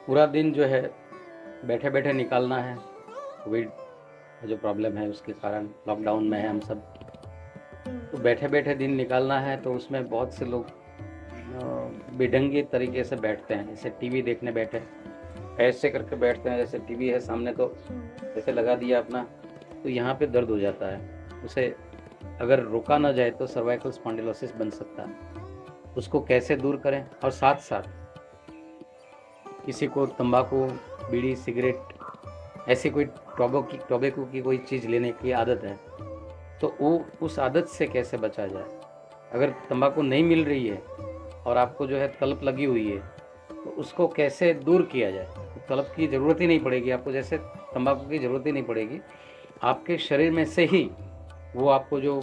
पूरा दिन जो है बैठे बैठे निकालना है। कोविड का जो प्रॉब्लम है उसके कारण लॉकडाउन में है हम सब, तो बैठे बैठे दिन निकालना है। तो उसमें बहुत से लोग बेढंगे तरीके से बैठते हैं, जैसे टीवी देखने बैठे ऐसे करके बैठते हैं, जैसे टीवी है सामने तो ऐसे लगा दिया अपना, तो यहाँ पे दर्द हो जाता है। उसे अगर रोका ना जाए तो सर्वाइकल स्पॉन्डिलोसिस बन सकता है। उसको कैसे दूर करें, और साथ साथ किसी को तंबाकू, बीड़ी, सिगरेट, ऐसी कोई टोबैको की कोई चीज़ लेने की आदत है, तो वो उस आदत से कैसे बचा जाए। अगर तंबाकू नहीं मिल रही है और आपको जो है तलब लगी हुई है, तो उसको कैसे दूर किया जाए। तो तलब की ज़रूरत ही नहीं पड़ेगी आपको, जैसे तंबाकू की ज़रूरत ही नहीं पड़ेगी। आपके शरीर में से ही वो आपको जो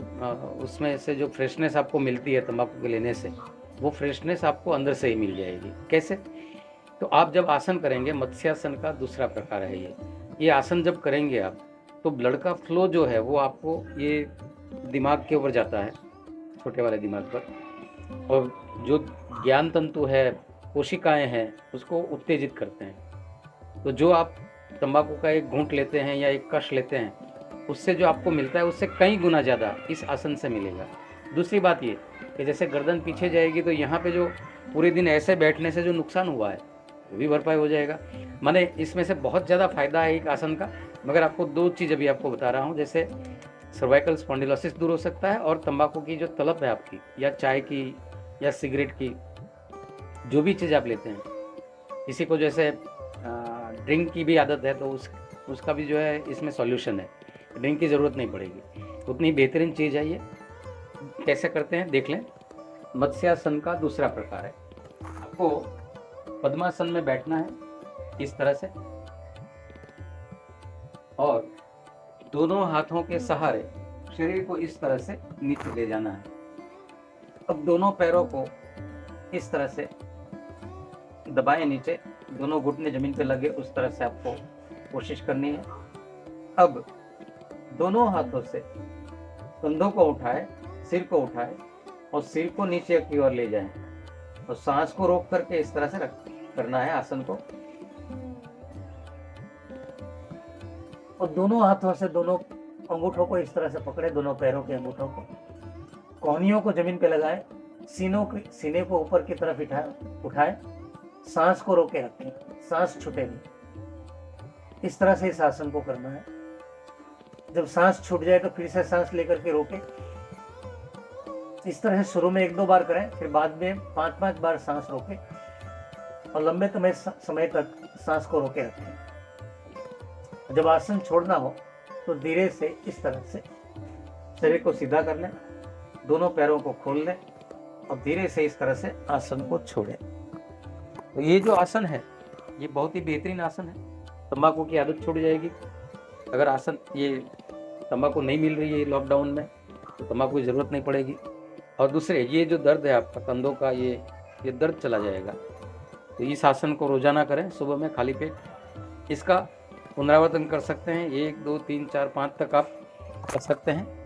उसमें से जो फ्रेशनेस आपको मिलती है तंबाकू के लेने से, वो फ्रेशनेस आपको अंदर से ही मिल जाएगी। कैसे? तो आप जब आसन करेंगे, मत्स्यासन का दूसरा प्रकार है ये आसन जब करेंगे आप, तो ब्लड का फ्लो जो है वो आपको ये दिमाग के ऊपर जाता है, छोटे वाले दिमाग पर, और जो ज्ञान तंतु है, कोशिकाएं हैं, उसको उत्तेजित करते हैं। तो जो आप तंबाकू का एक घूंट लेते हैं या एक कश लेते हैं, उससे जो आपको मिलता है उससे कई गुना ज़्यादा इस आसन से मिलेगा। दूसरी बात ये कि जैसे गर्दन पीछे जाएगी, तो यहाँ पे जो पूरे दिन ऐसे बैठने से जो नुकसान हुआ है वो भी भरपाई हो जाएगा। माने इसमें से बहुत ज़्यादा फायदा है एक आसन का। मगर आपको दो चीज़ अभी आपको बता रहा हूँ, जैसे सर्वाइकल स्पॉन्डिलोसिस दूर हो सकता है, और तंबाकू की जो तलब है आपकी, या चाय की या सिगरेट की, जो भी चीज़ आप लेते हैं, किसी को जैसे ड्रिंक की भी आदत है, तो उसका भी जो है इसमें सॉल्यूशन है, ड्रिंक की ज़रूरत नहीं पड़ेगी। उतनी बेहतरीन चीज़ है ये। कैसे करते हैं देख लें। मत्स्यासन का दूसरा प्रकार है। आपको पद्मासन में बैठना है इस तरह से, और दोनों हाथों के सहारे शरीर को इस तरह से नीचे ले जाना है। अब दोनों पैरों को इस तरह से दबाएं नीचे, दोनों घुटने जमीन पे लगे, उस तरह से आपको कोशिश करनी है। अब दोनों हाथों से कंधों को उठाए, सिर को उठाए और सिर को नीचे की ओर ले जाएं, और सांस को रोक करके इस तरह से करना है आसन को। और दोनों हाथों से दोनों अंगूठों को इस तरह से पकड़े, दोनों पैरों के अंगूठों को, कोहनियों को जमीन पे लगाए, सीने को ऊपर की तरफ उठाए, सांस को रोके रखें, सांस छूटेगी। इस तरह से इस आसन को करना है। जब सांस छूट जाए तो फिर से सांस लेकर के रोके। इस तरह से शुरू में 1-2 बार करें, फिर बाद में 5-5 बार सांस रोके, और लंबे समय तक सांस को रोके रखें। जब आसन छोड़ना हो तो धीरे से इस तरह से शरीर को सीधा कर लें, दोनों पैरों को खोल लें, और धीरे से इस तरह से आसन को छोड़ें। तो ये जो आसन है ये बहुत ही बेहतरीन आसन है। तंबाकू की आदत छूट जाएगी। अगर आसन ये तंबाकू नहीं मिल रही है लॉकडाउन में, तो तंबाकू की ज़रूरत नहीं पड़ेगी। और दूसरे, ये जो दर्द है आपका कंधों का, ये दर्द चला जाएगा। तो इस आसन को रोजाना करें सुबह में खाली पेट। इसका पुनरावर्तन कर सकते हैं, 1 2 3 4 5 तक आप कर सकते हैं।